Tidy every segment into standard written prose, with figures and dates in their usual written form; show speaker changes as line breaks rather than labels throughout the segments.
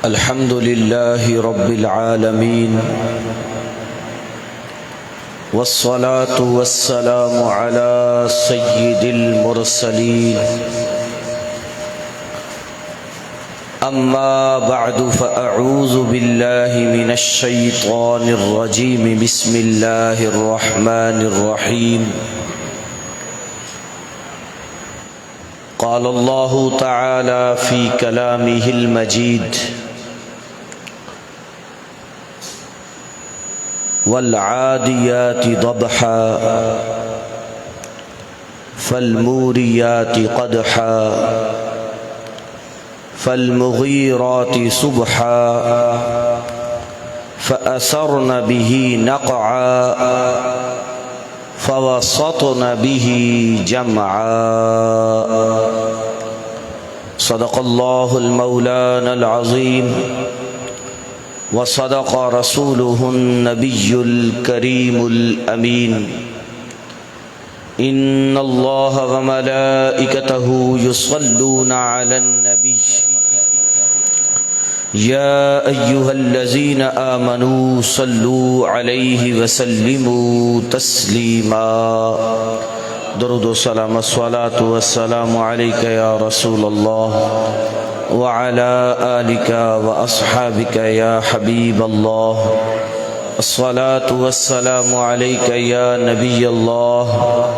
الحمد لله رب العالمين والصلاة والسلام على سيد المرسلين أما بعد فأعوذ بالله من الشيطان الرجيم بسم الله الرحمن الرحيم قال الله تعالى في كلامه المجيد والعاديات ضبحا فالموريات قدحا فالمغيرات صبحا فأثرن به نقعا فوسطن به جمعا صدق الله المولانا العظيم وصدق رسوله النبي الكريم الأمين إن الله وملائكته يصلون على النبي يا أيها الذين آمنوا صلوا عليه وسلموا تسليما درود و سلام الصلاة والسلام عليك يا رسول الله وعلى آلك وأصحابك يا حبيب الله الصلاة والسلام عليك يا نبي الله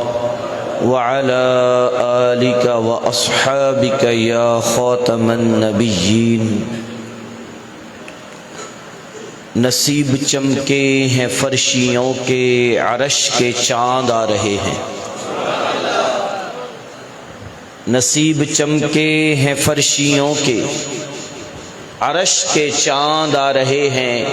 وعلى آلك وأصحابك يا خاتم النبيين نصیب چمکے ہیں فرشیوں کے عرش کے چاند آ رہے ہیں نصیب چمکے ہیں فرشیوں کے عرش کے چاند آ رہے ہیں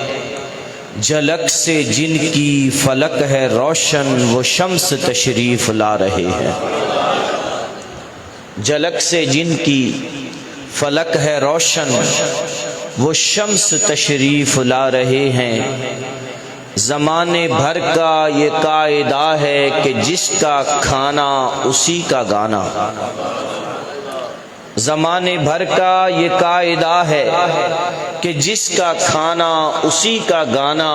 جھلک سے جن کی فلک ہے روشن وہ شمس تشریف لا رہے ہیں جھلک سے جن کی فلک ہے روشن وہ شمس تشریف لا رہے ہیں زمانے بھر کا یہ قاعدہ ہے کہ جس کا کھانا اسی کا گانا زمانے بھر کا یہ قاعدہ ہے کہ جس کا کھانا اسی کا گانا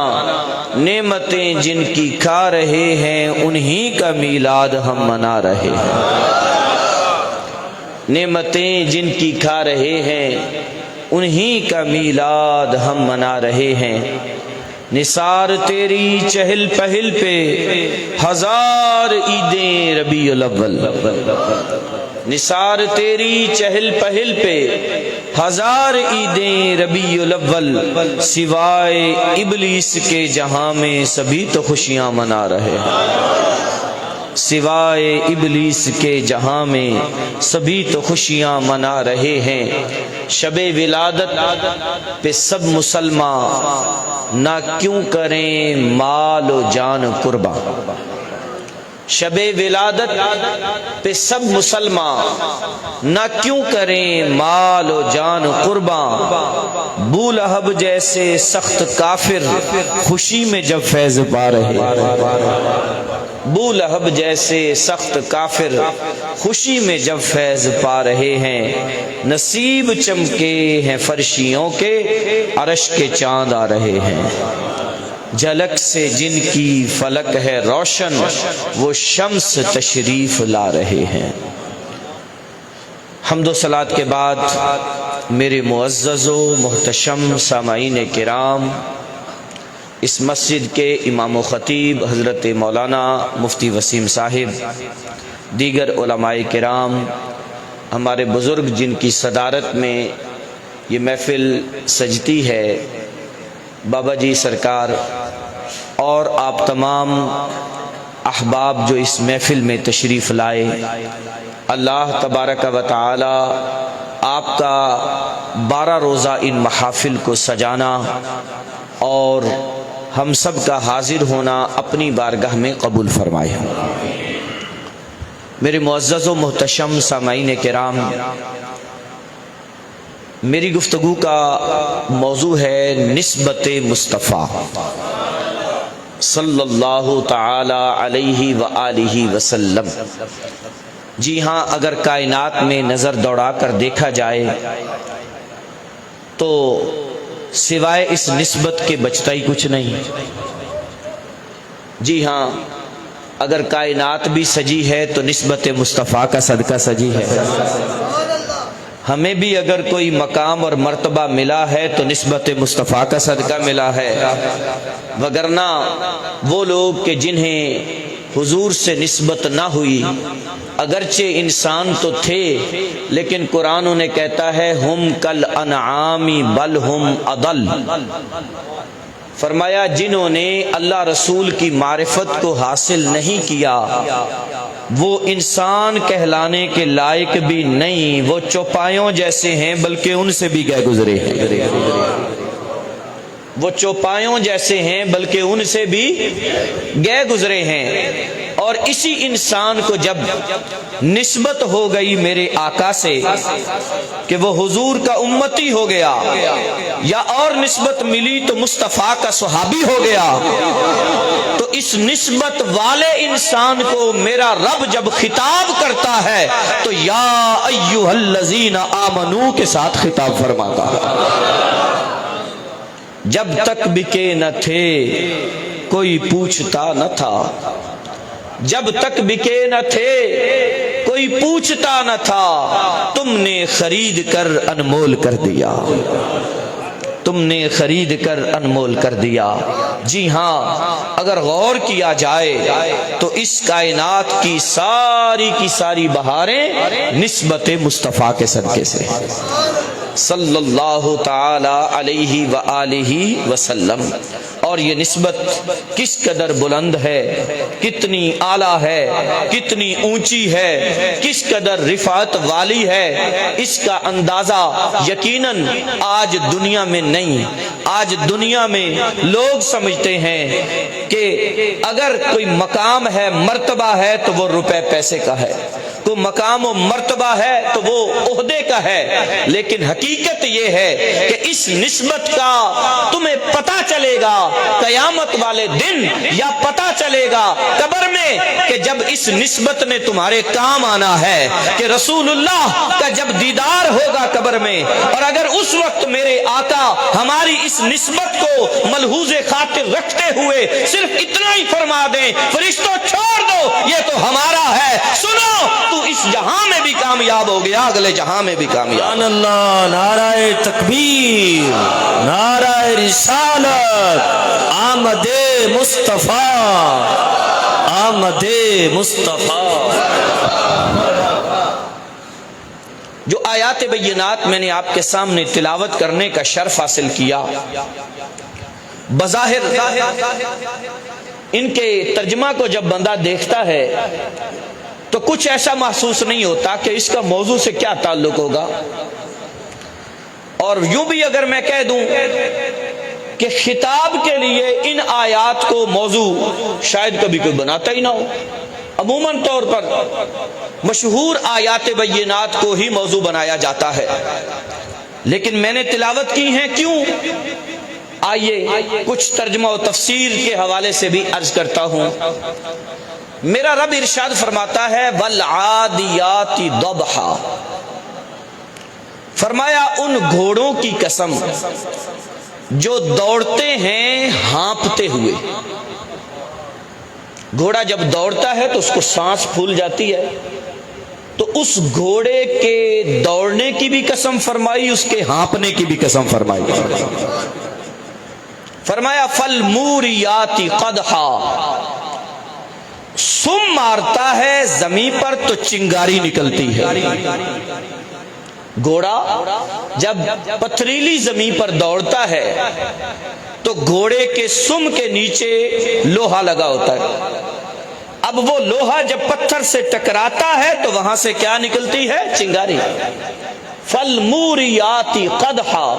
نعمتیں جن کی کھا رہے ہیں انہی کا میلاد ہم منا رہے ہیں نعمتیں جن کی کھا رہے ہیں انہی کا میلاد ہم منا رہے ہیں نثار تیری چہل پہل پہ ہزار عیدیں ربیع الاول نثار تیری چہل پہل پہ ہزار عیدیں ربیع الاول سوائے ابلیس کے جہاں میں سبھی تو خوشیاں منا رہے ہیں سوائے ابلیس کے جہاں میں سبھی تو خوشیاں منا رہے ہیں شب ولادت پہ سب مسلمان نہ کیوں کریں مال و جان قربان شب ولادت پہ سب مسلمان نہ کیوں کریں مال و جان قربان بو لہب جیسے سخت کافر خوشی میں جب فیض پا رہے بو لہب جیسے سخت کافر خوشی میں جب فیض پا رہے ہیں نصیب چمکے ہیں فرشیوں کے عرش کے چاند آ رہے ہیں جھلک سے جن کی فلک ہے روشن وہ شمس تشریف لا رہے ہیں حمد و صلات کے بعد میرے معزز و محتشم سامعین کرام اس مسجد کے امام و خطیب حضرت مولانا مفتی وسیم صاحب دیگر علماء کرام ہمارے بزرگ جن کی صدارت میں یہ محفل سجتی ہے بابا جی سرکار اور آپ تمام احباب جو اس محفل میں تشریف لائے اللہ تبارک و تعالی آپ کا 12 روزہ ان محافل کو سجانا اور ہم سب کا حاضر ہونا اپنی بارگاہ میں قبول فرمائے میرے معزز و محتشم سامعین کرام میری گفتگو کا موضوع ہے نسبت مصطفیٰ صلی اللہ تعالی علیہ وآلہ وسلم جی ہاں، اگر کائنات میں نظر دوڑا کر دیکھا جائے تو سوائے اس نسبت کے بچتا ہی کچھ نہیں۔ جی ہاں، اگر کائنات بھی سجی ہے تو نسبت مصطفیٰ کا صدقہ سجی ہے۔ ہمیں بھی اگر کوئی مقام اور مرتبہ ملا ہے تو نسبت مصطفیٰ کا صدقہ ملا ہے، وگرنہ وہ لوگ کہ جنہیں حضور سے نسبت نہ ہوئی، اگرچہ انسان تو تھے، لیکن قرآن انہیں کہتا ہے ہم کل انعام بل ہم اضل۔ فرمایا جنہوں نے اللہ رسول کی معرفت کو حاصل نہیں کیا وہ انسان کہلانے کے لائق بھی نہیں، وہ چوپایوں جیسے ہیں بلکہ ان سے بھی گئے گزرے ہیں۔ وہ چوپایوں جیسے ہیں بلکہ ان سے بھی گئے گزرے ہیں۔ اور اسی انسان کو جب نسبت ہو گئی میرے آقا سے کہ وہ حضور کا امتی ہو گیا، یا اور نسبت ملی تو مصطفیٰ کا صحابی ہو گیا، تو اس نسبت والے انسان کو میرا رب جب خطاب کرتا ہے تو یا ایھا الذین آمنو کے ساتھ خطاب فرماتا ہے۔ جب تک بکے نہ تھے کوئی پوچھتا نہ تھا، جب تک بکے نہ تھے کوئی پوچھتا نہ تھا، تم نے خرید کر انمول کر دیا، تم نے خرید کر انمول کر دیا۔ جی ہاں، اگر غور کیا جائے تو اس کائنات کی ساری بہاریں نسبت مصطفیٰ کے صدقے سے صلی اللہ تعالی علیہ وآلہ وسلم۔ اور یہ نسبت کس قدر بلند ہے، کتنی اعلیٰ ہے، کتنی اونچی ہے، کس قدر رفعت والی ہے، اس کا اندازہ یقیناً آج دنیا میں نہیں۔ آج دنیا میں لوگ سمجھتے ہیں کہ اگر کوئی مقام ہے، مرتبہ ہے تو وہ روپے پیسے کا ہے، کوئی مقام و مرتبہ ہے تو وہ عہدے کا ہے، لیکن حقیقت یہ ہے کہ اس نسبت کا تمہیں پتہ چلے گا قیامت والے دن، یا پتہ چلے گا قبر میں کہ جب اس نسبت نے تمہارے کام آنا ہے، کہ رسول اللہ کا جب دیدار ہوگا قبر میں، اور اگر اس وقت میرے آقا ہماری اس نسبت کو ملحوظ خاطر رکھتے ہوئے صرف اتنا ہی فرما دیں فرشتوں چھوڑ دو یہ تو ہمارا ہے، سنو تو اس جہاں میں بھی کامیاب ہو گیا، اگلے جہاں میں بھی کامیاب۔
سبحان اللہ، نعرہ تکبیر، نعرہ رسالت، آمد مصطفیٰ، آمد مصطفیٰ۔
جو آیات بینات میں نے آپ کے سامنے تلاوت کرنے کا شرف حاصل کیا، بظاہر ان کے ترجمہ کو جب بندہ دیکھتا ہے تو کچھ ایسا محسوس نہیں ہوتا کہ اس کا موضوع سے کیا تعلق ہوگا، اور یوں بھی اگر میں کہہ دوں کہ خطاب کے لیے ان آیات کو موضوع شاید کبھی کوئی بناتا ہی نہ ہو۔ عموماً طور پر مشہور آیات بینات کو ہی موضوع بنایا جاتا ہے، لیکن میں نے تلاوت کی ہیں کیوں؟ آئیے کچھ ترجمہ و تفسیر کے حوالے سے بھی عرض کرتا ہوں۔ میرا رب ارشاد فرماتا ہے وَالْعَادِيَاتِ ضَبْحًا، فرمایا ان گھوڑوں کی قسم جو دوڑتے ہیں ہانپتے ہوئے۔ گھوڑا جب دوڑتا ہے تو اس کو سانس پھول جاتی ہے، تو اس گھوڑے کے دوڑنے کی بھی قسم فرمائی، اس کے ہانپنے کی بھی قسم فرمائی۔ فرمایا فَالْمُورِيَاتِ قَدْحًا، سم مارتا ہے زمین پر تو چنگاری نکلتی ہے۔ گھوڑا جب پتھریلی زمین پر دوڑتا ہے تو گھوڑے کے سم کے نیچے لوہا لگا ہوتا ہے، اب وہ لوہا جب پتھر سے ٹکراتا ہے تو وہاں سے کیا نکلتی ہے؟ چنگاری۔ فَالْمُورِيَاتِ قَدْحًا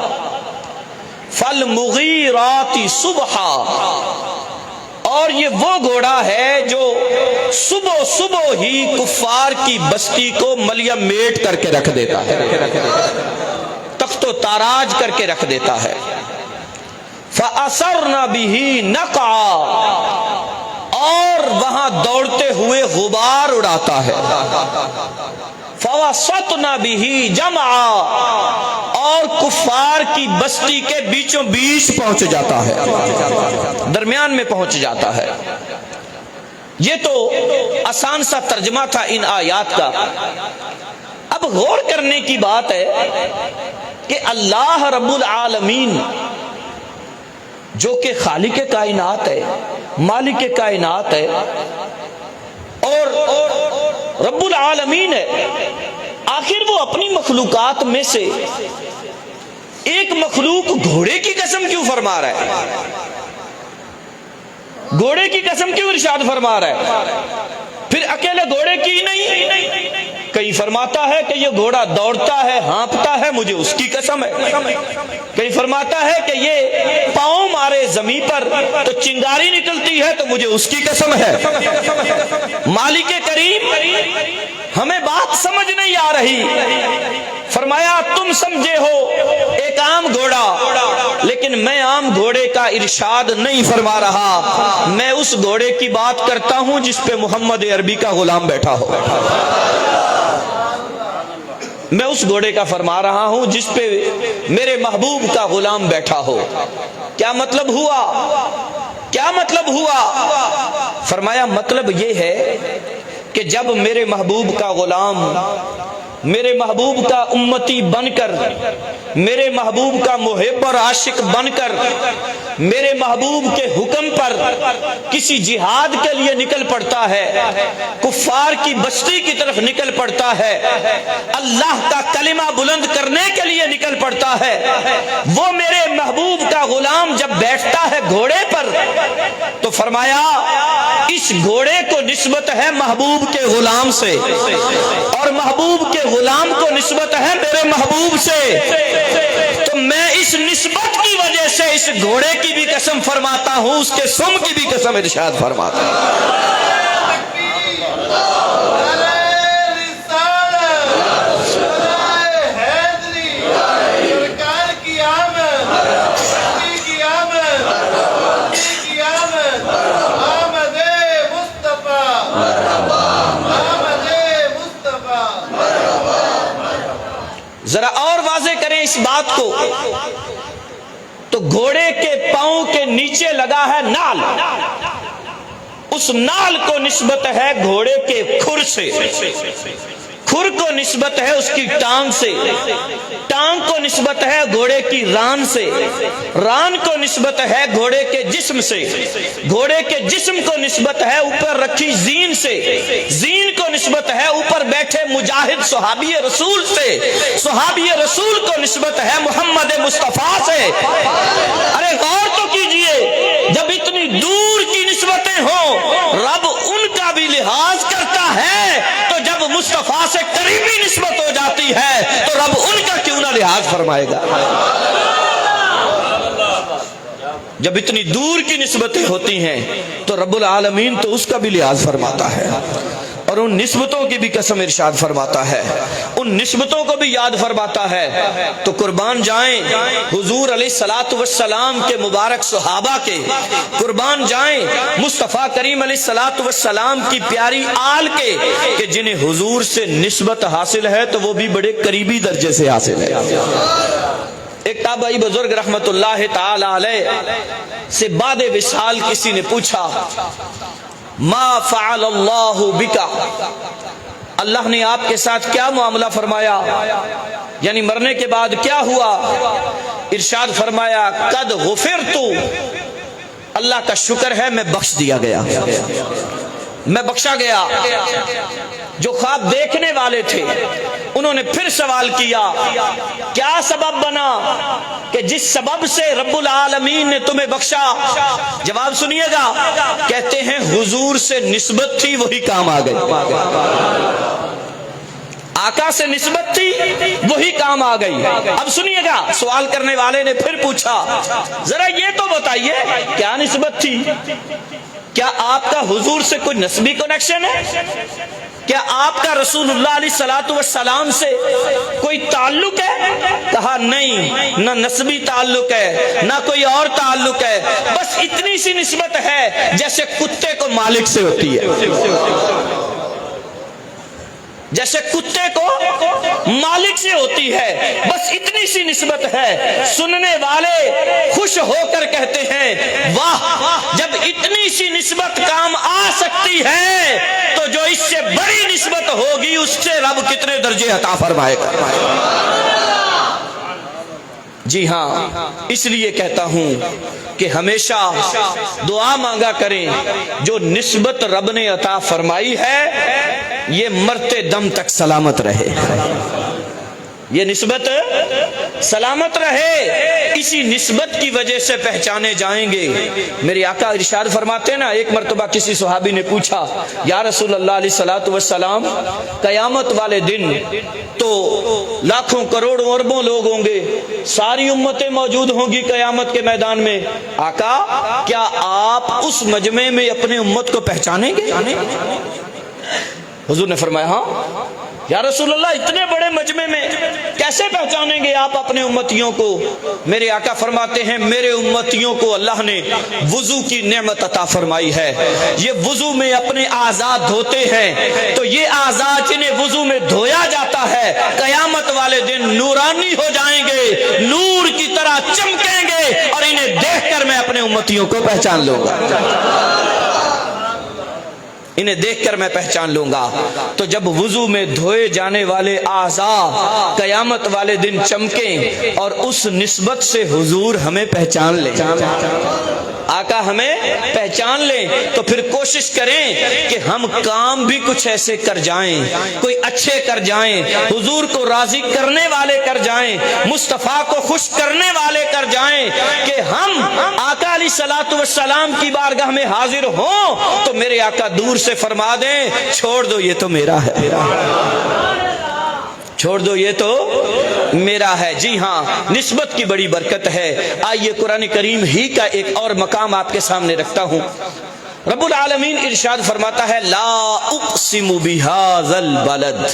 فَالْمُغِيرَاتِ صُبْحًا، اور یہ وہ گھوڑا ہے جو صبح صبح ہی کفار کی بستی کو ملیا میٹ کر کے رکھ دیتا ہے، تخت و تاراج کر کے رکھ دیتا ہے۔ فَأَثَرْنَ بِهِ نَقْعًا، اور وہاں دوڑتے ہوئے غبار اڑاتا ہے۔ فوسطنا به جمعا، اور کفار کی بستی کے بیچوں بیچ پہنچ جاتا ہے، درمیان میں پہنچ جاتا ہے۔ یہ تو آسان سا ترجمہ تھا ان آیات کا۔ اب غور کرنے کی بات ہے کہ اللہ رب العالمین جو کہ خالق کائنات ہے، مالک کائنات ہے اور رب العالمین ہے، آخر وہ اپنی مخلوقات میں سے ایک مخلوق گھوڑے کی قسم کیوں فرما رہا ہے؟ گھوڑے کی قسم کیوں ارشاد فرما رہا ہے؟ پھر اکیلے گھوڑے کی نہیں، کہیں فرماتا ہے کہ یہ گھوڑا دوڑتا ہے، ہانپتا ہے، مجھے اس کی قسم ہے۔ کہیں فرماتا ہے کہ یہ پاؤں مارے زمین پر تو چنگاری نکلتی ہے، تو مجھے اس کی قسم ہے۔ مالک کریم، ہمیں بات سمجھ نہیں آ رہی۔ فرمایا تم سمجھے ہو ایک عام گھوڑا، لیکن میں عام گھوڑے کا ارشاد نہیں فرما رہا، میں اس گھوڑے کی بات کرتا ہوں جس پہ محمد عربی کا غلام بیٹھا ہو۔ میں اس گھوڑے کا فرما رہا ہوں جس پہ میرے محبوب کا غلام بیٹھا ہو۔ کیا مطلب ہوا؟ کیا مطلب ہوا؟ فرمایا مطلب یہ ہے کہ جب میرے محبوب کا غلام میرے محبوب کا امتی بن کر، میرے محبوب کا محب اور عاشق بن کر، میرے محبوب کے حکم پر کسی جہاد کے لیے نکل پڑتا ہے، کفار کی بستی کی طرف نکل پڑتا ہے، اللہ کا کلمہ بلند کرنے کے لیے نکل پڑتا ہے، وہ میرے محبوب کا غلام جب بیٹھتا ہے گھوڑے پر، تو فرمایا اس گھوڑے کو نسبت ہے محبوب کے غلام سے، اور محبوب کے غلام کو نسبت ہے میرے محبوب سے۔ تو میں اس نسبت کی وجہ سے اس گھوڑے کی بھی قسم فرماتا ہوں، اس کے سم کی بھی قسم ارشاد فرماتا ہوں۔ ذرا اور واضح کریں اس بات کو، تو گھوڑے کے پاؤں کے نیچے لگا ہے نال، اس نال کو نسبت ہے گھوڑے کے کھر سے، کھر کو نسبت ہے اس کی ٹانگ سے، ٹانگ کو نسبت ہے گھوڑے کی ران سے، ران کو نسبت ہے گھوڑے کے جسم سے، گھوڑے کے جسم کو نسبت ہے اوپر رکھی زین سے، زین کو نسبت ہے اوپر بیٹھے مجاہد صحابی رسول سے، صحابی رسول کو نسبت ہے محمد مصطفیٰ سے۔ ارے غور تو کیجئے، جب اتنی دور کی نسبتیں ہوں، رب ان کا بھی لحاظ کرتا ہے، تو جب مصطفیٰ سے قریبی نسبت ہو جاتی ہے تو رب ان کا کیوں نہ لحاظ فرمائے گا؟ جب اتنی دور کی نسبتیں ہوتی ہیں تو رب العالمین تو اس کا بھی لحاظ فرماتا ہے، اور ان نسبتوں کی بھی قسم ارشاد فرماتا ہے، ان نسبتوں کو بھی یاد فرماتا ہے۔ تو قربان جائیں حضور علیہ الصلوۃ والسلام کے مبارک صحابہ کے، قربان جائیں مصطفیٰ کریم علیہ الصلوۃ والسلام کی پیاری آل کے، کہ جنہیں حضور سے نسبت حاصل ہے تو وہ بھی بڑے قریبی درجے سے حاصل ہے۔ ایک تابعی بزرگ رحمت اللہ تعالی علیہ سے بعد وصال کسی نے پوچھا، ما فعل اللہ بکا، اللہ نے آپ کے ساتھ کیا معاملہ فرمایا، یعنی مرنے کے بعد کیا ہوا؟ ارشاد فرمایا قد غفرت، اللہ کا شکر ہے میں بخش دیا گیا، میں بخشا گیا۔ جو خواب دیکھنے والے تھے انہوں نے پھر سوال کیا، کیا سبب بنا کہ جس سبب سے رب العالمین نے تمہیں بخشا؟ جواب سنیے گا، کہتے ہیں حضور سے نسبت تھی وہی کام آ گئی، آقا سے نسبت تھی وہی کام آ گئی۔ اب سنیے گا، سوال کرنے والے نے پھر پوچھا، ذرا یہ تو بتائیے کیا نسبت تھی؟ کیا آپ کا حضور سے کوئی نسبی کنیکشن ہے؟ کیا آپ کا رسول اللہ علیہ الصلوۃ والسلام سے کوئی تعلق ہے؟ کہا نہیں، نہ نسبی تعلق ہے نہ کوئی اور تعلق ہے، بس اتنی سی نسبت ہے جیسے کتے کو مالک سے ہوتی ہے۔ جیسے کتے کو مالک سے ہوتی ہے، بس اتنی سی نسبت ہے، سننے والے خوش ہو کر کہتے ہیں واہ، جب اتنی سی نسبت کام آ سکتی ہے تو جو اس سے بڑی نسبت ہوگی اس سے رب کتنے درجے عطا فرمائے گا۔ جی ہاں، اس لیے کہتا ہوں کہ ہمیشہ دعا مانگا کریں، جو نسبت رب نے عطا فرمائی ہے یہ مرتے دم تک سلامت رہے، یہ نسبت سلامت رہے، اسی نسبت کی وجہ سے پہچانے جائیں گے۔ میرے آقا ارشاد فرماتے ہیں نا، ایک مرتبہ کسی صحابی نے پوچھا یا رسول اللہ علیہ الصلوۃ والسلام، قیامت والے دن تو لاکھوں کروڑوں اربوں لوگ ہوں گے، ساری امتیں موجود ہوں گی قیامت کے میدان میں، آقا کیا آپ اس مجمع میں اپنے امت کو پہچانیں گے؟ حضور نے فرمایا ہاں یا رسول اللہ، اتنے بڑے مجمع میں کیسے پہچانیں گے آپ اپنے امتیوں کو؟ میرے آقا فرماتے ہیں میرے امتیوں کو اللہ نے وضو کی نعمت عطا فرمائی ہے، یہ وضو میں اپنے اعضاء دھوتے ہیں، تو یہ اعضاء جنہیں وضو میں دھویا جاتا ہے قیامت والے دن نورانی ہو جائیں گے، نور کی طرح چمکیں گے، اور انہیں دیکھ کر میں اپنے امتیوں کو پہچان لوں گا، انہیں دیکھ کر میں پہچان لوں گا۔ تو جب وضو میں دھوئے جانے والے اعضاء قیامت والے دن چمکیں اور اس نسبت سے حضور ہمیں پہچان لیں، آقا ہمیں پہچان لیں، تو پھر کوشش کریں کہ ہم کام بھی کچھ ایسے کر جائیں، کوئی اچھے کر جائیں، حضور کو راضی کرنے والے کر جائیں، مصطفیٰ کو خوش کرنے والے کر جائیں، کہ ہم آقا علیہ الصلوۃ والسلام کی بارگاہ میں حاضر ہوں تو میرے آقا دور سے فرما دیں چھوڑ دو یہ تو میرا ہے، چھوڑ دو یہ تو میرا ہے۔ جی ہاں، نسبت کی بڑی برکت ہے۔ آئیے قرآن کریم ہی کا ایک اور مقام آپ کے سامنے رکھتا ہوں۔ رب العالمین ارشاد فرماتا ہے لا اقسم بہذا البلد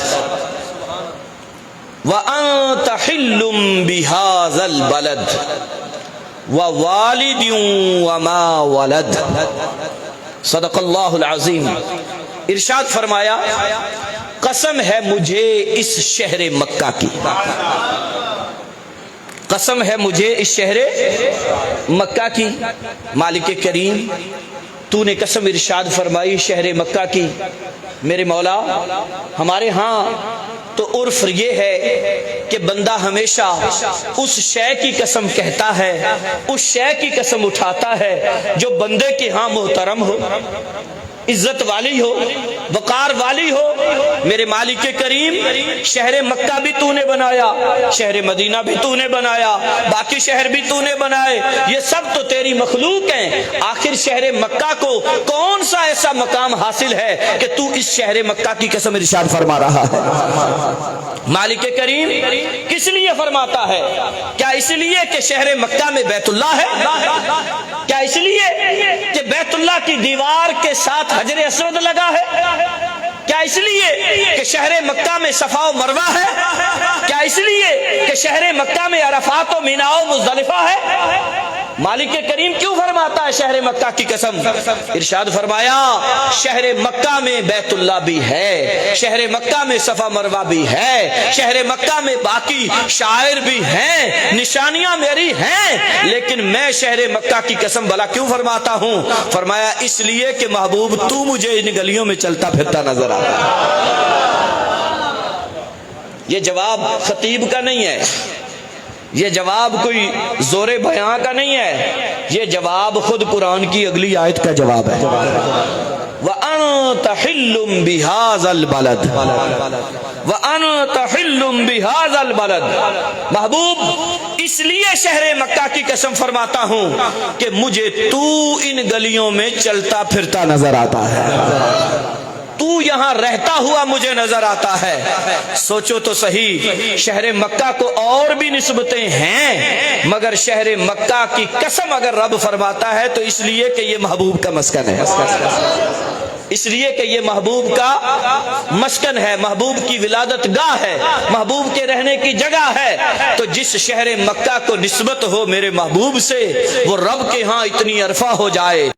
وانت حل بہذا البلد ووالد وما ولد، صدق اللہ العظیم۔ ارشاد فرمایا قسم ہے مجھے اس شہر مکہ کی، قسم ہے مجھے اس شہر مکہ کی، مالک کریم تو نے قسم ارشاد فرمائی شہر مکہ کی۔ میرے مولا، ہمارے ہاں تو عرف یہ ہے کہ بندہ ہمیشہ اس شے کی قسم کہتا ہے، اس شے کی قسم اٹھاتا ہے جو بندے کے ہاں محترم ہو، عزت والی ہو، وقار والی ہو۔ میرے مالک کریم، شہر مکہ بھی تو نے بنایا، شہر مدینہ بھی تو نے بنایا، باقی شہر بھی تو نے بنائے، یہ سب تو تیری مخلوق ہیں، آخر شہر مکہ کو کون سا ایسا مقام حاصل ہے کہ تو اس شہر مکہ کی قسم ارشاد فرما رہا ہے؟ مالک کریم کس لیے فرماتا ہے؟ کیا اس لیے کہ شہر مکہ میں بیت اللہ ہے؟ کیا اس لیے کہ بیت اللہ کی دیوار کے ساتھ حجر اسود لگا ہے؟ کیا اس لیے کہ شہر مکہ میں صفا و مروہ ہے؟ کیا اس لیے کہ شہر مکہ میں عرفات و مینا و مزدلفہ ہے؟ مالک کریم کیوں فرماتا ہے شہر مکہ کی قسم؟ ارشاد فرمایا شہر مکہ میں بیت اللہ بھی ہے، شہر مکہ میں صفا مروہ بھی ہے، شہر مکہ میں باقی شاعر بھی ہیں، نشانیاں میری ہیں، لیکن میں شہر مکہ کی قسم بھلا کیوں فرماتا ہوں؟ فرمایا اس لیے کہ محبوب تو مجھے ان گلیوں میں چلتا پھرتا نظر آتا ہے۔ یہ جواب خطیب کا نہیں ہے، یہ جواب کوئی زور بیان کا نہیں ہے، یہ جواب خود قرآن کی اگلی آیت کا جواب ہے۔ وَأَنْتَ حِلٌّ بِهَذَا الْبَلَدِ وَأَنْتَ حِلٌّ بِهَذَا الْبَلَدِ، محبوب اس لیے شہر مکہ کی قسم فرماتا ہوں کہ مجھے تو ان گلیوں میں چلتا پھرتا نظر آتا ہے، تو یہاں رہتا ہوا مجھے نظر آتا ہے۔ سوچو تو صحیح، شہر مکہ کو اور بھی نسبتیں ہیں، مگر شہر مکہ کی قسم اگر رب فرماتا ہے تو اس لیے کہ یہ محبوب کا مسکن ہے، اس لیے کہ یہ محبوب کا مسکن ہے، محبوب کی ولادت گاہ ہے، محبوب کے رہنے کی جگہ ہے۔ تو جس شہر مکہ کو نسبت ہو میرے محبوب سے، وہ رب کے ہاں اتنی عرفہ ہو جائے،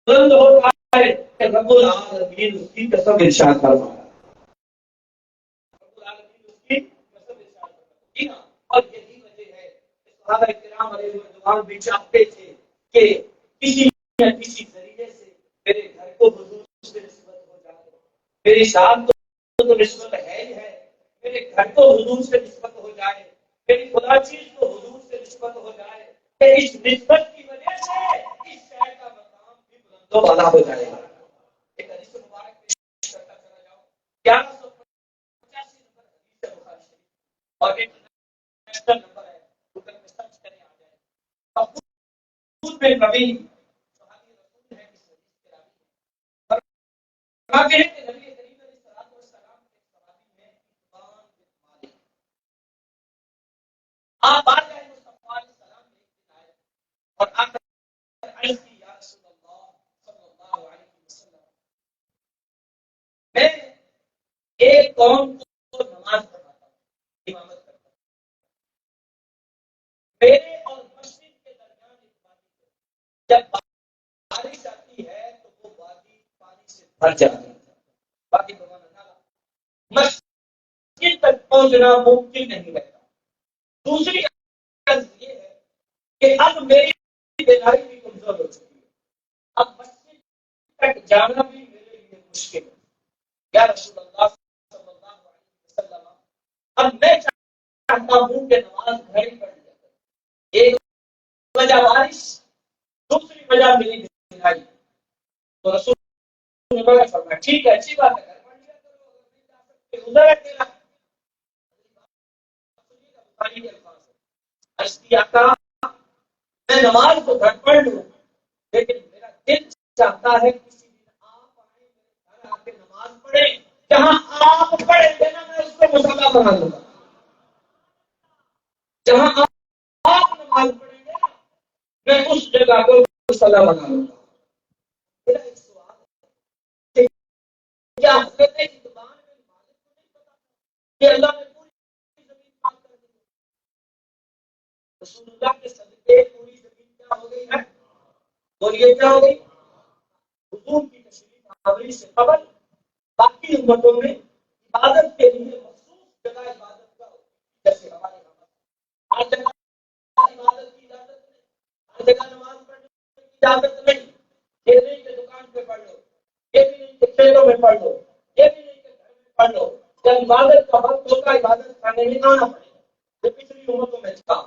بلند ہو جائے کہ رب العالمین اس کی قسم ارشاد فرمایا۔
اور یہی وجہ ہے کہ صحابہ کرام علیہ رضوان بھی چاہتے تھے کہ کسی نہ کسی ذریعے سے میرے گھر کو حضور سے نسبت ہو جائے، میری ذات تو نسبت ہے ہی ہے، میرے گھر کو حضور سے نسبت ہو جائے، میری خدا چیز کو حضور سے نسبت ہو جائے، کہ اس نسبت کی وجہ سے اس شہر کا مقام بھی بلند و بالا ہو جائے گا۔ ایک حدیث مبارک پیش کرتا چلا جاؤں، 1185 نمبر حدیث ہے بخاری شریف، اور ایک نیشنل نمبر ہے، گوگل پہ سرچ کریں آ جائے۔ مقبول بن ربیع صحابی رسول ہے، اس حدیث کے راوی ہیں، فرماتے ہیں کہ نبی کریم علیہ الصلوۃ والسلام کے صحابی میں عثمان بن مالک، آپ بارگاہ مصطفیٰ علیہ السلام میں ایک دن آئے اور آپ نے عرض کی، یا رسول اللہ صلی اللہ علیہ وسلم، میں ایک قوم کو نماز پڑھاتا ہوں، امامت کرتا ہوں، میرے اور مسجد کے درمیان ایک وادی ہے، جب بارش آتی ہے تو وہ وادی پانی سے بھر جاتا ہے، وادی بمانا نالا، مسجد تک پہنچنا ممکن نہیں رہتا۔ دوسری غرض یہ ہے کہ اب میری بیداری بھی کمزور ہو چکی ہے، اب مسجد تک جانا بھی میرے لیے مشکل ہے۔ یا رسول اللہ صلی اللہ علیہ وسلم، اب میں چاہتا ہوں کہ نماز گھر ہی پڑھ لیا کروں، ایک وجہ بارش، دوسری وجہ میری بیداری۔ تو رسول نے فرمایا ٹھیک ہے، اچھی بات ہے، گھر پڑھ لیا کرو، اگر نہیں جا سکتے ادھر اکیلا۔ بخاری کے الفاظ ہیں، عرض کیا آقا، میں نماز تو گھر پڑھ لوں، لیکن میرا دل چاہتا ہے کسی دن آپ آئیں میرے گھر آ کے نماز پڑھیں، جہاں آپ پڑھیں گے نا میں اس کو مصلی بنا دوں گا، جہاں آپ نماز پڑھیں گے نا میں اس جگہ کو مصلی بنا دوں گا۔ میرا ایک سوال ہے، کیا حضرت اقبال بن مالک کو نہیں پتا کہ اللہ نے پوری زمین پاک کر دی؟ رسول اللہ کے صدقے پوری زمین کیا ہو گئی ہے؟ بولیے کیا ہو گئی؟ حضور کی تشریف آوری سے قبل باقی امتوں میں عبادت کے لیے مخصوص جگہ عبادت کا ہوتی ہے، جیسے ہمارے یہاں ہر جگہ عبادت کی اجازت نہیں، ہر جگہ نماز پڑھنے کی اجازت نہیں، یہ نہیں کہ دکان پہ پڑھ لو، یہ بھی نہیں کہ کھیتوں میں پڑھ لو، یہ بھی نہیں کہ گھر میں پڑھ لو، جب عبادت کا وقت ہوگا عبادت کرنے میں آنا پڑے گا۔ یہ پچھلی امتوں میں تھا،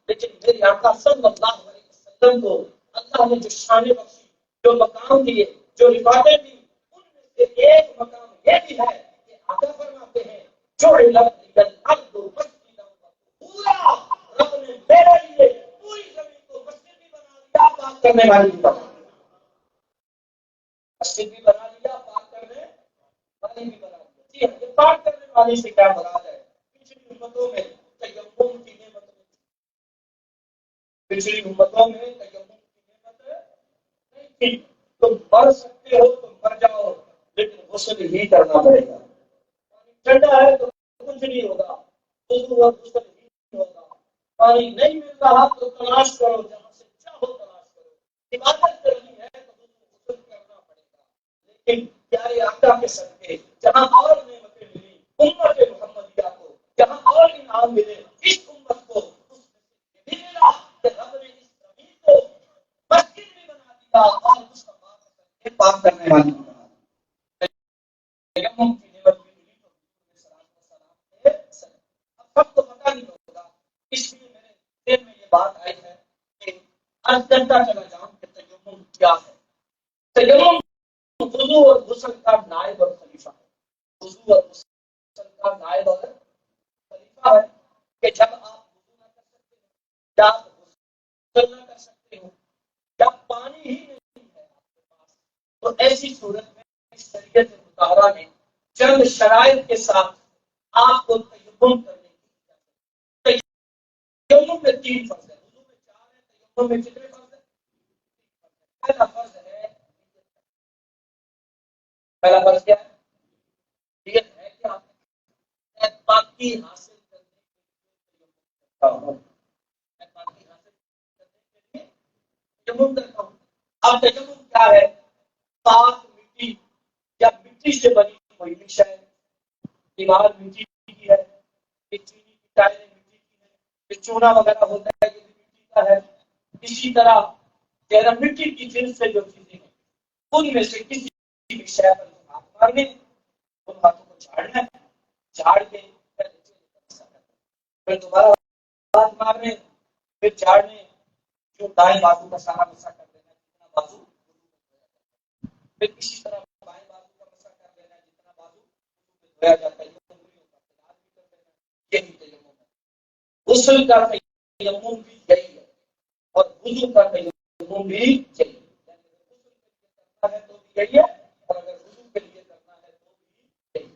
لیکن میرے آقا صلی اللہ علیہ وسلم کو اللہ نے جو شان بخشی، جو مقام دیے، جو رفاقتیں دی، ان میں سے ایک مقام یہ بھی ہے کہ آقا فرماتے ہیں جو پورا رب نے میرے لیے پوری زمین کو مسجد بھی بنا دیا، پاک کرنے والی بھی بنا دیا، مسجد بھی بنا دیا، پاک کرنے والی بھی بنا دیا۔ جی ہاں، یہ پاک کرنے والی سے کیا مراد ہے؟ پچھلی امتوں میں تیمم کی نعمت نہیں تھی، پچھلی امتوں میں تیمم کی نعمت نہیں تھی، تم مر سکتے ہو تم مر جاؤ، لیکن غسل ہی کرنا پڑے گا، پانی ٹھنڈا ہے تو کچھ نہیں ہوگا، وضو اور غسل ہی نہیں ہوگا، پانی نہیں مل رہا تو تلاش کرو، جہاں سے چاہو تلاش کرو، عبادت کرنی ہے تو وضو غسل کرنا پڑے گا۔ لیکن پیارے آقا کے صدقے جہاں اور نعمتیں ملی امت محمدیہ کو، جہاں اور انعام ملے اس امت کو، اس میں سے یہ بھی ملا کہ رب نے اس زمین کو مسجد بھی بنا دیا اور اس کا پاک کرنے والی بھی بنا دیا۔ تیمم کی نعمت بھی ملی تو سلام اب سب کو پتہ نہیں ہوگا، اس لیے میرے ذہن میں یہ بات آئی ہے کہ عرض کرتا چلا جاؤں کہ تیمم کیا ہے۔ تیمم وضو اور غسل کا نائب اور خلیفہ ہے، وضو اور غسل کا نائب اور خلیفہ ہے کہ جب آپ وضو نہ کر سکتے ہو، یا آپ غسل نہ کر سکتے ہو، یا پانی ہی نہیں ہے آپ کے پاس، تو ایسی صورت میں اس شریعت مطالعہ نے چند شرائط کے ساتھ آپ کو تیمم کرنے کی اجازت ہے۔ تیمم میں 3 فرض ہے، وضو میں 4 ہے، تیمم میں کتنے فرض ہیں؟ پہلا فرض ہے، پہلا فرض کیا ہے؟ نیت ہے کہ آپ پاکی حاصل کرنے کے لیے تیمم کرتا ہوں، میں پاکی حاصل کرنے کے لیے تیمم کرتا ہوں۔ اب تیمم کیا ہے؟ پاک مٹی یا مٹی سے بنی کوئی بھی شے، دیوار مٹی کی ہے، چینی کی ٹائلیں مٹی کی ہے، جو چونا وغیرہ ہوتا ہے یہ بھی مٹی کا ہے. اسی طرح ذرا مٹی کی جنس سے جو چیزیں ہیں ان میں سے کسی بھی شے پر ہاتھ مارنے، ان ہاتھوں کو جھاڑنا ہے، جھاڑ کے پھر دوبارہ ہاتھ مارنے، پھر جھاڑنے، جو دائیں بازو کا سارا مسا کر دینا جتنا بازو، پھر اسی طرح بائیں بازو کا مسا کر دینا جتنا بازو دھویا جاتا ہے، یہی تیمم ہے. غسل کا تیمم بھی یہی ہے اور وضو کا تیمم بھی یہی ہے. کرنا ہے تو بھی یہی ہے اور اگر وضو کے لیے کرنا ہے تو بھی یہی ہے.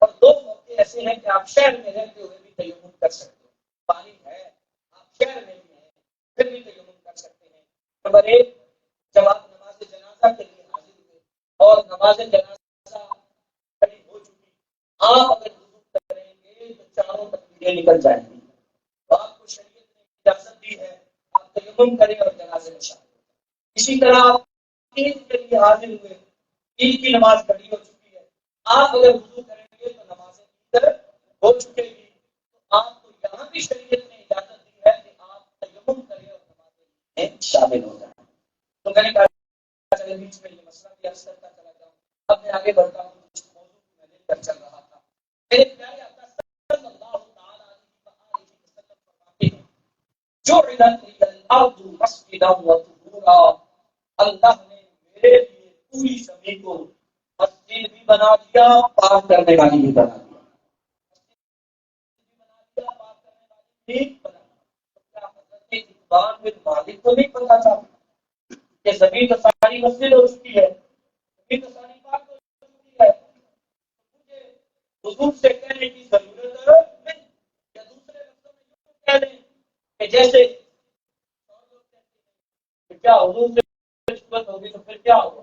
اور دو موقع ایسے ہیں کہ آپ شہر میں رہتے ہوئے بھی تیمم کر سکتے ہیں. پانی ہے، آپ شہر میں بھی ہیں پھر بھی تیمم کر سکتے ہیں. نمبر ایک، جب آپ نماز جنازہ کے لیے حاضر ہوئے اور نماز جنازہ کھڑی ہو چکی، آپ اگر وضو کریں گے تو چاروں تکبیریں نکل جائیں گی. تو آپ کو شریعت نے اجازت دی ہے آپ تیمم کریں اور جنازے میں شامل ہوں. اسی طرح آپ عید کے لیے حاضر ہوئے، عید کی نماز کھڑی ہو چکی ہے، آپ اگر وضو کریں گے تو نماز عید ہو چکے گی. تو آپ کو یہاں بھی شریعت نے اجازت دی ہے کہ آپ تیمم کریں اور نماز عید میں شامل ہو جائیں. تو میں نے کہا چلے بیچ میں یہ مسئلہ بھی عرض کرتا چلا جاؤں. اب میں آگے بڑھتا ہوں. اس موضوع کو میں لے کر چل رہا تھا. میرے پیارے آقا صلی اللہ تعالی علیہ وسلم فرماتے ہیں جعلت لی الارض مسجدا وطہورا، اللہ نے میرے لیے پوری زمین کو مسجد بھی بنا دیا، پاک کرنے والی بھی بنا دیا. پاک کرنے والی بھی بنا دیا. کیا حضرت اقبال بن مالک کو نہیں پتا تھا کہ زمین تو ساری مسجد ہو چکی ہے، زمین تو ساری پاک ہو چکی ہے، مجھے حضور سے کہنے کی ضرورت نہیں. یا دوسرے لفظوں میں یوں کہہ دیں کہ جیسے کیا حضور سے نسبت ہوگی تو پھر کیا ہوگا،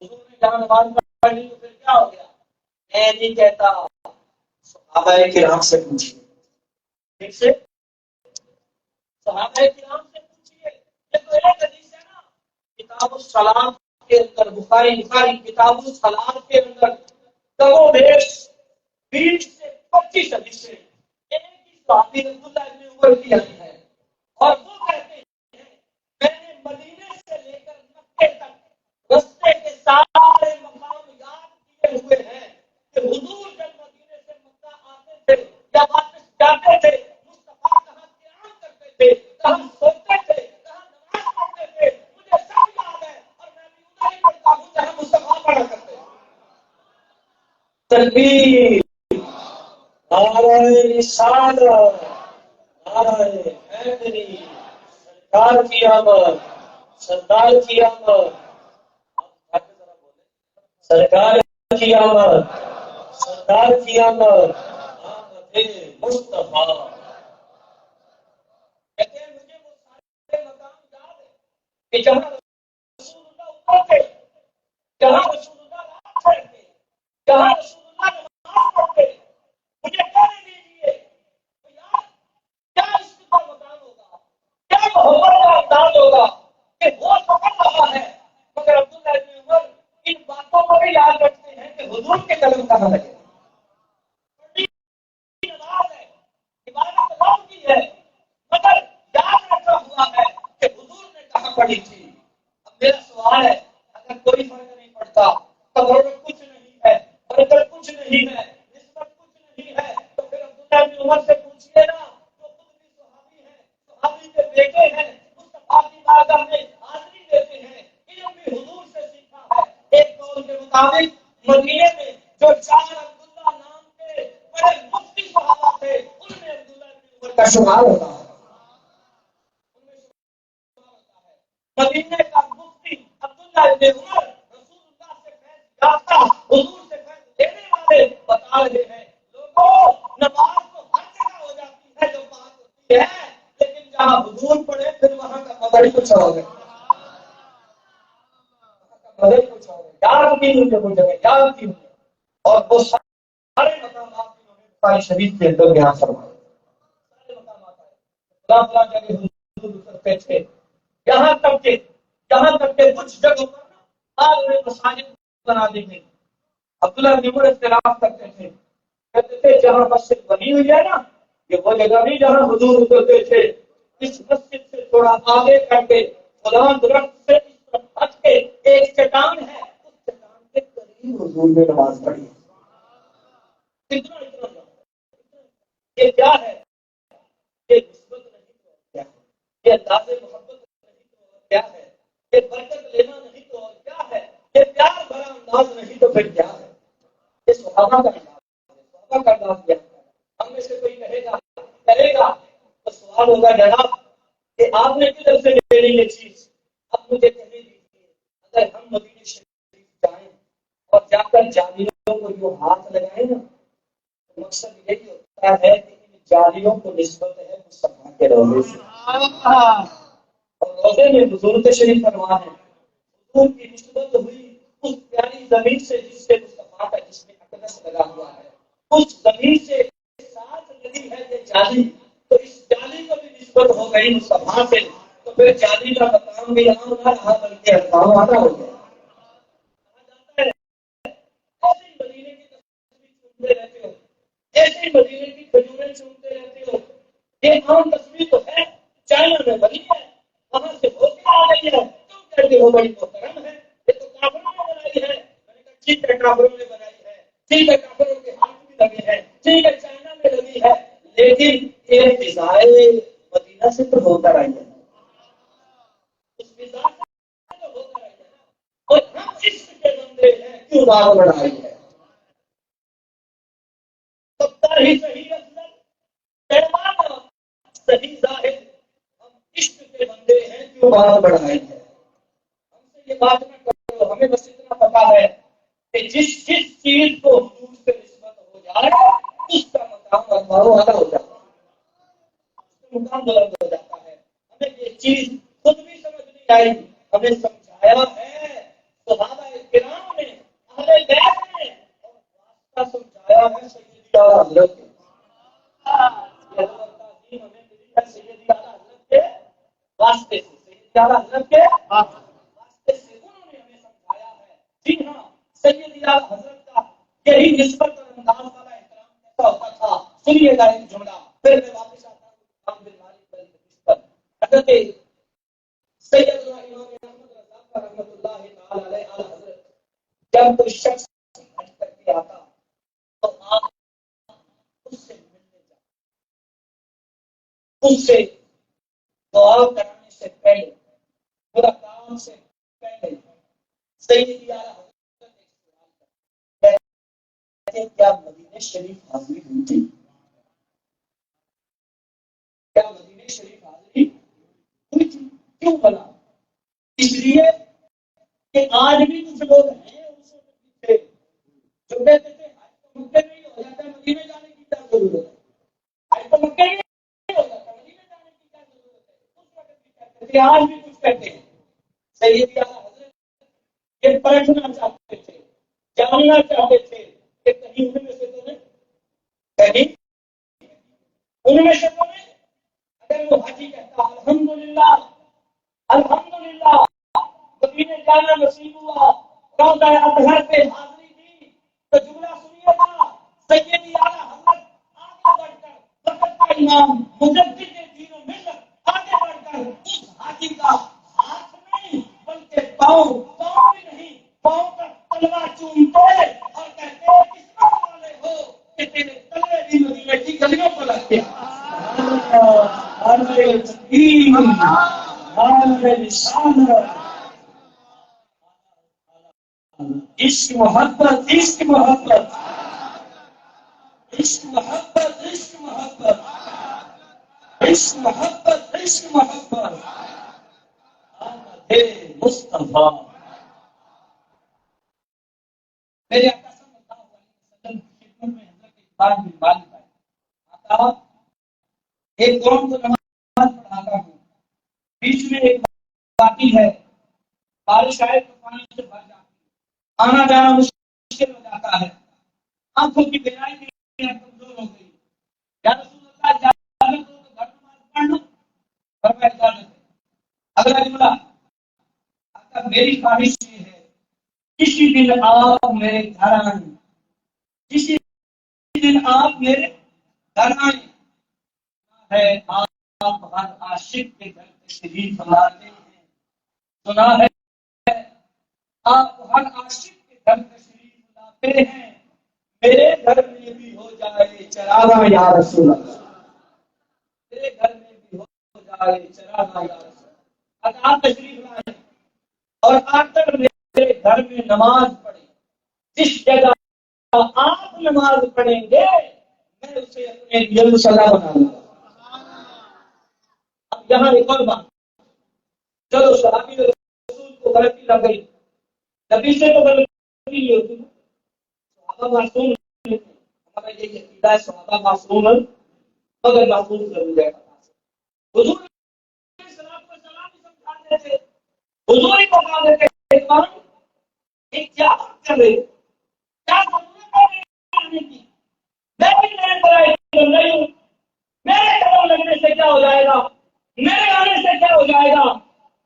حضور نے جہاں نماز پڑھی تو پھر کیا ہو گیا. میں نہیں کہتا، صحابہ کرام سے پوچھیے. ٹھیک سے صحابہ کرام سے پوچھیے. یہ تو ایک حدیث ہے نا کتاب الصلاۃ کے اندر، بخاری کتاب الصلاۃ کے اندر کمو بیش 20 سے 25 حدیثیں ایک ہی صحابی عبداللہ ابن عمر کی آئی ہے اور وہ کہتے ہیں میں نے مدینے سے لے کر مکے تک رستے کے سارے مقام یاد کیے ہوئے ہیں کہ حضور جب مدینے سے مکہ آتے تھے یا واپس جاتے تھے مصطفیٰ کہاں قیام کرتے تھے، کہاں سوتے تھے، کہاں نماز پڑھتے تھے، مجھے سب یاد ہے اور میں بھی ادھر ہی پڑھتا ہوں جہاں مصطفیٰ پڑھا کرتے ہیں. تکبیر، نعرہ رسالت، نعرہ حیدری، سرکار کی آمد، سرکار کی آمد، سرکار کی آمد، سرکار کی آمد، آمد مصطفیٰ. کہتے ہیں مجھے وہ سارے مقام یاد ہے کہ جہاں رسول اللہ اترتے، جہاں رسول اللہ رات پڑھتے، جہاں رسول اللہ نماز پڑھتے. مجھے کہنے دیجیے یار کیا اس کا مقام ہوگا، کیا محبت کا انداز ہوگا کہ وہ تو کر رہا ہے مگر عبداللہ ابن عمر ان باتوں کو بھی یاد رکھتے ہیں کہ حضور کے قدم کہاں لگے. نماز ہے، عبادت اللہ کی ہے، مگر یاد رکھا ہوا ہے کہ حضور نے کہاں پڑھی تھی. اب میرا سوال ہے اگر کوئی فرق نہیں پڑتا، قبر میں کچھ نہیں ہے، برکت کچھ نہیں ہے، نسبت کچھ نہیں ہے، تو پھر عبداللہ بن عمر سے پوچھیے نا جو خود بھی صحابی ہیں، صحابی کے بیٹے ہیں، مصطفیٰ کی بارگاہ میں حاضری دیتے ہیں، علم بھی حضور سے سیکھا ہے. ایک قول کے مطابق مدینے میں جو 4 عبداللہ نام کے بڑے مفتی صحابہ تھے ان میں عبداللہ بن عمر کا شمار ہوتا ہے. مدینے کا مفتی عبداللہ ابن عمر رسول اللہ سے فیض یافتہ، حضور سے فیض لینے والے بتا رہے ہیں لوگوں نماز تو ہر جگہ ہو جاتی ہے جو بات ہوتی ہے، لیکن جہاں حضور پڑھے پھر وہاں کا مدر ہی کچھ اور ہے. مدر کچھ اور ہے. یاد کی مجھے وہ جگہ یاد کی مجھے اور وہ سارے مقامات انہوں نے بخاری شریف کے اندر بیان فرمائے. سارے مقامات آئے خدا جگہ حضور اترتے تھے. یہاں تک کہ کچھ جگہوں پر آپ نے مساجد بنا دی تھی. عبداللہ بن عمر اختلاف کرتے تھے، کہتے تھے جہاں مسجد بنی ہوئی ہے نا یہ وہ جگہ نہیں جہاں حضور اترتے تھے، اس مسجد سے تھوڑا آگے کر کے فلاں درخت سے اس طرف ہٹ کے ایک چٹان ہے، اس چٹان کے قریب حضور نے نماز پڑھی. اتنا یہ کیا ہے؟ یہ نسبت نہیں تو اور کیا ہے؟ یہ انداز محبت نہیں تو اور کیا ہے؟ یہ برکت لینا نہیں تو اور کیا ہے؟ یہ پیار بھرا انداز نہیں تو پھر کیا ہے؟ یہ صحابہ کا انداز ہے، صحابہ کا انداز کیا ہے؟ ہم میں سے کوئی کہے گا کرے گا تو سوال ہوگا جناب کہ آپ نے کدھر سے میری یہ چیز اب مجھے کہنے دیجیے. اگر ہم مدینہ شریف جائیں اور جا کر جالیوں کو جو ہاتھ لگائیں نا، تو مقصد یہی ہوتا ہے کہ ان جالیوں کو نسبت ہے مصطفیٰ کے روزے سے. اور روزے میں حضور تشریف فرما ہے، حضور کی نسبت ہوئی اس پیاری زمین سے جس سے مصطفیٰ کا جس میں اقدس لگا ہوا ہے، اس زمین سے ساتھ لگی ہے یہ جالی، تو اس جالی کو بھی نسبت ہو گئی مصطفیٰ سے، تو پھر جالی کا مقام بھی عام نہ رہا بلکہ ارقام والا ہو گیا. ایسے ہی مدینے کی تصویر چنتے رہتے ہو، ایسے ہی مدینے کی کھجوریں چنتے رہتے ہو. یہ عام تصویر تو ہے، چائنا میں بنی ہے، وہاں سے ہو کے آ رہی ہے، تم کہتے ہو بڑی محترم ہے، یہ تو کافروں نے بنائی ہے. میں نے کہا ٹھیک ہے کافروں نے بنائی ہے، ٹھیک ہے کافروں کے ہاتھ بھی لگے ہیں، ٹھیک ہے چائنا میں لگی ہے، لیکن یہ فضائے مدینہ سے تو ہو کر آئی ہے، اس فضا سے تو ہو کر آئی ہے نا. اور ہم عشق کے بندے ہیں، کیوں بات بڑھائی ہے؟ سب ہی صحیح افضل پیمانہ صحیح ظاہر، ہم عشق کے بندے ہیں، کیوں بات بڑھائی ہے؟ ہم سے یہ بات نہ کرو، ہمیں بس اتنا پتا ہے کہ جس چیز کو حضور سے نسبت ہو جائے اس کا مقام اللہ اعلیٰ ہو جاتا ہے، اس کا مقام بلند ہو جاتا ہے. ہمیں یہ چیز خود بھی سمجھ نہیں آئی، ہمیں سمجھایا ہے صحابہ کرام نے، اہل بیت نے، اور واسطہ سمجھایا ہے سیدی اعلیٰ حضرت نے. یہ تعظیم ہمیں ملی ہے سیدی اعلیٰ حضرت کے واسطے سے، سیدی اعلیٰ حضرت کے واسطے سے انہوں نے ہمیں سمجھایا ہے. جی ہاں، سیدی اعلیٰ حضرت کا یہی نسبت اور انداز والا احترام کیسا ہوتا تھا. سنیے گا ایک جملہ، پھر میں واپس آتا ہوں امام بن مالک پر. حضرت سیدنا امام احمد رضا رحمۃ اللہ تعالی علیہ حضرت جب کوئی شخص حج کر کے آتا تو آپ اس سے ملنے جاتے، اس سے دعا کرنے سے پہلے، ملاقات سے پہلے سیدی اعلیٰ حضرت ایک سوال کرتے، کہتے ہیں کیا مدینہ شریف حاضری ہوئی تھی؟ کیا مدینہ شریف حاضری ہوئی تھی؟ کیوں بنا؟ اس لیے کہ آج بھی کچھ لوگ ہیں اس وقت تھے جو کہتے تھے حج تو مکے میں ہی ہو جاتا ہے، مدینے جانے کی کیا ضرورت ہے؟ حج تو مکے میں ہی ہو جاتا ہے، مدینے جانے کی کیا ضرورت ہے؟ اس وقت بھی کہتے تھے، آج بھی کچھ کہتے ہیں. سیدی اعلیٰ حضرت یہ پرکھنا چاہتے تھے، جاننا چاہتے تھے کہ کہیں ان میں سے تو نہیں، کہیں ان میں سے تو نہیں. اگر وہ حاجی کہتا الحمدللہ الحمدللہ مدینے جانا نصیب ہوا، روضہ اطہر پہ حاضری دی، تو جملہ سنیے گا، سیدی اعلیٰ حضرت آگے بڑھ کر وقت کا امام مجدد دین و ملت آگے بڑھ کر اس حاجی کا ہاتھ نہیں بلکہ پاؤں بھی نہیں، پاؤں کا تلوا چومتے اور کہتے قسمت والے ہو کہ تیرے تلوے بھی مدینے کی گلیوں کو لگتے ہیں. عشق محبت عشق محبت عشق محبت عشق محبت عشق محبت عشق محبت مصطفیٰ. میرے آقا صلی اللہ علیہ وسلم کی خدمت میں حضرت اقبال بن مالک آئے. آقا ایک قوم کو نماز پڑھاتا ہوں، بیچ میں ایک باقی ہے، بارش آئے تو پانی سے بھر جاتی ہے، آنا جانا مشکل ہو جاتا ہے، آنکھوں کی بینائی بھی کمزور ہو گئی. یا رسول اللہ اجازت ہو تو گھر نماز پڑھ لوں؟ فرمایا اجازت ہے. اگلا جملہ، آقا میری خواہش یہ ہے کسی دن آپ میرے گھر آئیں، کسی دن آپ میرے گھر آئیں ہے آپ ہر عاشق کے گھر تشریف لاتے ہیں، سنا ہے آپ ہر عاشق کے گھر تشریف لاتے ہیں، میرے گھر میں بھی ہو جائے چراغا یا رسول اللہ، میرے گھر میں بھی ہو جائے چراغا یا رسول اللہ۔ اگر آپ تشریف لائیں اور آ کر میرے گھر میں نماز پڑھیں، جس جگہ آپ نماز پڑھیں گے میں اسے اپنے لیے مصلی بناؤں گا۔ اب یہاں ایک اور بات، چلو صحابی رسول کو غلطی لگ گئی، نبی سے تو غلطی نہیں ہوتی، صحابہ معصوم نہیں، ہمارا یہ عقیدہ ہے صحابہ معصوم مگر معصوم ضرور ہے۔ حضور علیہ السلام کو سلام سمجھاتے تھے، حضور ہی بتا دیتے تھے یہ کیا بات کر رہے، کیا ضرورت ہے آنے کی، میں بھی نئے برائے نہیں ہوں، میرے قدم لگنے سے کیا ہو جائے گا، میرے آنے سے کیا ہو جائے گا،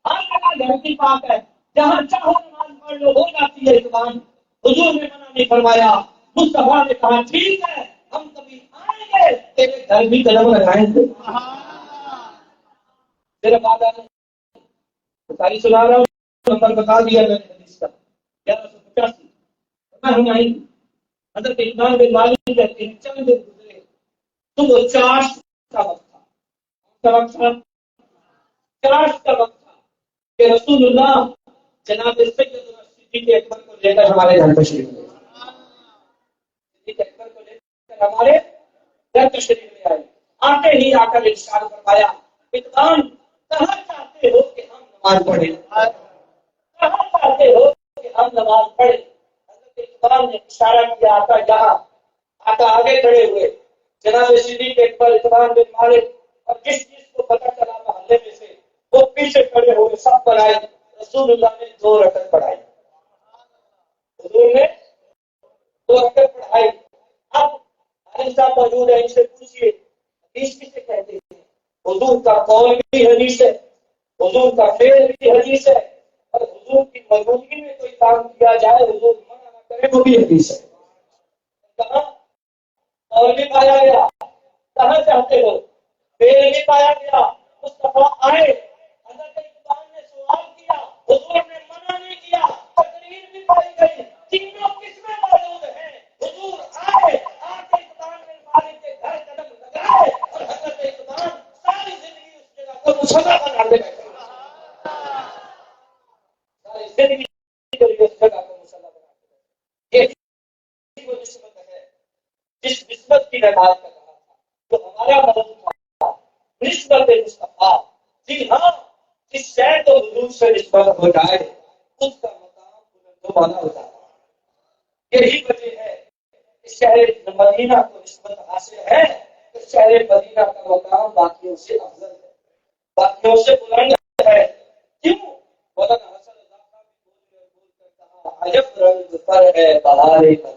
ہر جگہ دھرتی پاک ہے، جہاں چاہو نماز پڑھ لو، ہو جاتی ہے زبان۔ حضور نے منع نہیں فرمایا، مصطفیٰ نے کہا ٹھیک ہے ہم کبھی آئیں گے تیرے گھر بھی قدم لگائیں گے۔ میرے فادر نے بخاری سنا رہا ہوں، نمبر بتا دیا میں نے حدیث کا 1185، میں ہوں آئی حضرت عثمان بن مالک کہتے ہیں چند دن گزرے تو وہ چاشت کا وقت تھا، چاشت کا وقت تھا کہ رسول اللہ جناب سیدنا صدیق اکبر کو لے کر ہمارے گھر تشریف لے آئے، صدیق اکبر کو لے کر ہمارے گھر تشریف لے آئے، آتے ہی آ کر ارشاد فرمایا عثمان کہاں چاہتے ہو کہ ہم نماز پڑھیں، کہاں چاہتے ہو کہ ہم نماز پڑھیں۔ حضرت عثمان نے اشارہ کیا آقا جہاں، آقا آگے کھڑے ہوئے، جناب صدیق اکبر عثمان بن مالک اور جس چیز کو پتہ چلا محلے میں سے وہ پیچھے کھڑے ہوئے سب پڑھائے، رسول اللہ نے 2 رکعت پڑھائی، حضور نے 2 رکعت پڑھائی۔ اب عالم صاحب موجود ہے، ان سے پوچھیے حدیث کسے کہتے ہیں؟ حضور کا قول بھی حدیث ہے، حضور کا فعل بھی حدیث ہے، اور حضور کی موجودگی میں کوئی کام کیا جائے حضور منع نہ کرے وہ بھی حدیث ہے۔ کہاں قول بھی پایا گیا، کہاں چاہتے ہو، فعل بھی پایا گیا، مصطفیٰ آئے، حضرت عثمان نے سوال کیا، حضور نے منع نہیں کیا، تقریر بھی پائی گئی، تینوں قسمیں موجود ہیں، حضور آئے، آ کے عثمان بن مالک کے گھر قدم لگائے اور حضرت عثمان ساری زندگی اس جگہ کو مصلی بنا دے بیٹھے، ساری زندگی کے لیے اس جگہ کو مصلی بنا دے بیٹھے۔ یہ وہ نسبت ہے جس نسبت کی میں بات کر رہا تھا، تو ہمارا موضوع تھا نسبت مصطفیٰ۔ جی ہاں، جس شہر تو حضور سے نسبت ہو جائے اس کا مقام بلند و بالا ہو جاتا ہے۔ یہی وجہ ہے کہ شہر مدینہ کو نسبت حاصل ہے، کہ شہر مدینہ کا مقام باقیوں سے افضل ہے، باقیوں سے بلند ہے۔ کیوں؟ مولانا حسن رضا خان بول کر کہا عجب رنگ پر ہے بہار مدینہ،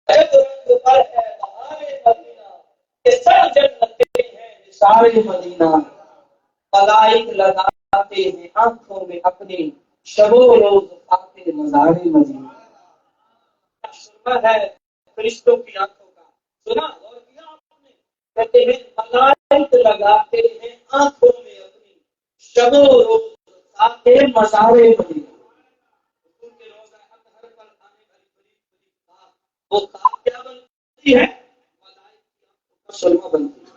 عجب رنگ پر ہے بہار مدینہ، کہ سب جنتیں ہیں نثار مدینہ، ملائک لگاتے ہیں آنکھوں میں اپنی شب و روز آتے نظار مدینہ۔ سنا ہے فرشتوں کی آنکھوں کا، سنا اور کیا آپ نے، کہتے ہیں ملائک لگاتے ہیں آنکھوں میں اپنی شب و روز آتے مزار مدینہ۔ حضور کے روضہ اطہر پر آنے والی بڑی بڑی بات، وہ بات کیا بنتی ہے؟ ملائک کی آنکھوں کا سلوہ بنتی ہے۔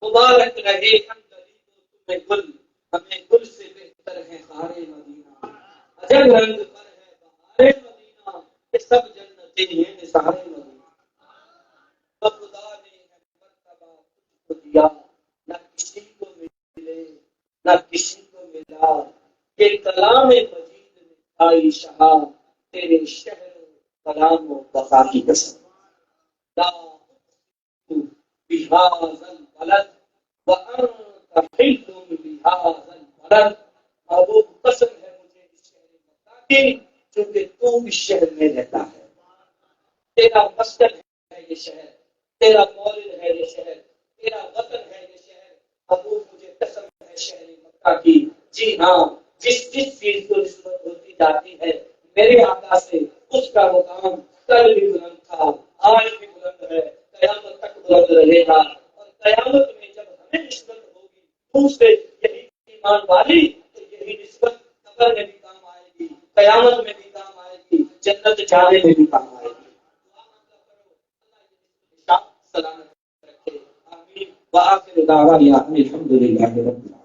مبارک رہے تمہیں گل، ہمیں گل سے بہتر ہے خار مدینہ، عجب رنگ پر ہے بہار مدینہ، کہ سب جنتیں ہیں نثار مدینہ۔ تو خدا نے ہے مرتبہ تجھ کو دیا، نہ کسی کو ملے نہ کسی کو ملا، کہ کلام مجید میں آئی شہا، تیرے شہر کلام و وفا کی قسم، لا بهذا البلد وأنت حل بهذا البلد، محبوب قسم ہے مجھے اس شہر مکہ کی چونکہ تو اس شہر میں رہتا ہے، تیرا مسکن ہے یہ شہر، تیرا مولد ہے یہ شہر، تیرا وطن ہے یہ شہر، محبوب مجھے قسم ہے شہر مکہ کی۔ جی ہاں، جس چیز کو نسبت ہوتی جاتی ہے میرے آقا سے اس کا مقام کل بھی بلند تھا، آج بھی بلند ہے، قیامت تک بلند رہے گا۔ قیامت میں جب ہمیں نسبت ہوگی تم سے یہی ایمان والی، تو یہی نسبت قبر میں بھی کام آئے گی، قیامت میں بھی کام آئے گی، جنت جانے میں بھی کام آئے گی۔ سلامت رکھے، آمین۔ وآخر دعوانا الحمدللہ رب العالمین۔